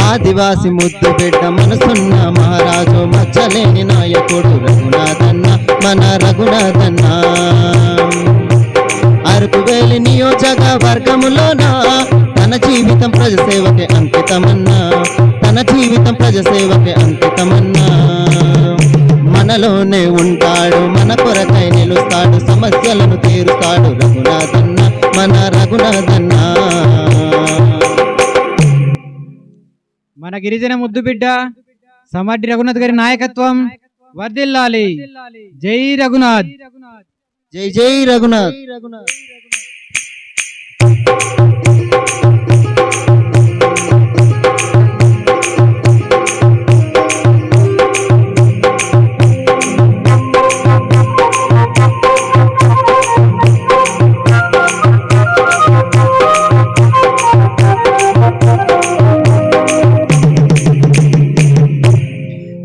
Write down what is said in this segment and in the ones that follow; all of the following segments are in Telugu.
ఆదివాసి ముద్దు బిడ్డ మనసున్న మహారాజు మచ్చలేని నాయకుడు రఘునాథన్న మన రఘునాథన్న అరకువేలి నియోజకవర్గములోన తన జీవితం ప్రజసేవకే అంకితమన్నా తన జీవితం ప్రజసేవకే అంకితమన్నా మనలోనే ఉంటాడు మన కొరకై నిలుస్తాడు సమస్యలను తీరుస్తాడు రఘునాథన్న మన రఘునాథన్న మన గిరిజన ముద్దు బిడ్డ సమడ్డి రఘునాథ్ గారి నాయకత్వం వర్ధిల్లాలి. జై రఘునాథ్, జై జై రఘునాథ్.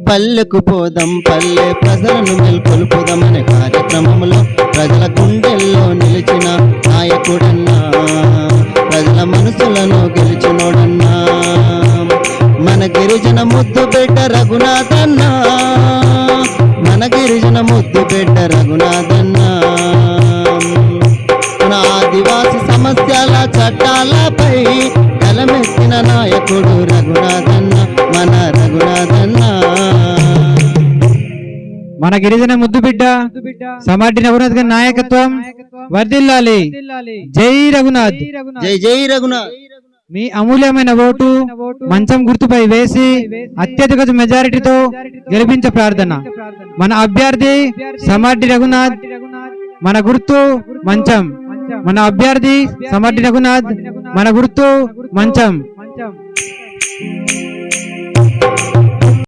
పల్లెకు పోదాం పల్లె ప్రజలను మేల్కొల్పుదామనే కార్యక్రమంలో ప్రజల గుండెల్లో నిలిచిన నాయకుడన్నా ప్రజల మనసులను గెలిచినోడన్నా మన గిరిజన ముద్దు బిడ్డ రఘునాథన్న మన గిరిజన ముద్దు బిడ్డ రఘునాథన్న మన ఆదివాసి సమస్యల చట్టాలపై కలమెత్తిన నాయకుడు రఘునాథన్న మన రఘునాథన్న మన గిరిజన ముద్దు బిడ్డ సమడ్డి రఘునాథ్ గారి నాయకత్వం వర్ధిల్లాలి. జై రఘునాథ్, జై జై రఘునాథ్. మీ అమూల్యమైన ఓటు మంచం గుర్తుపై వేసి అత్యధిక మెజారిటీతో గెలిపించే ప్రార్థన. మన అభ్యర్థి సమడ్డి రఘునాథ్, మన గుర్తు మంచం. మన అభ్యర్థి సమడ్డి రఘునాథ్, మన గుర్తు మంచం.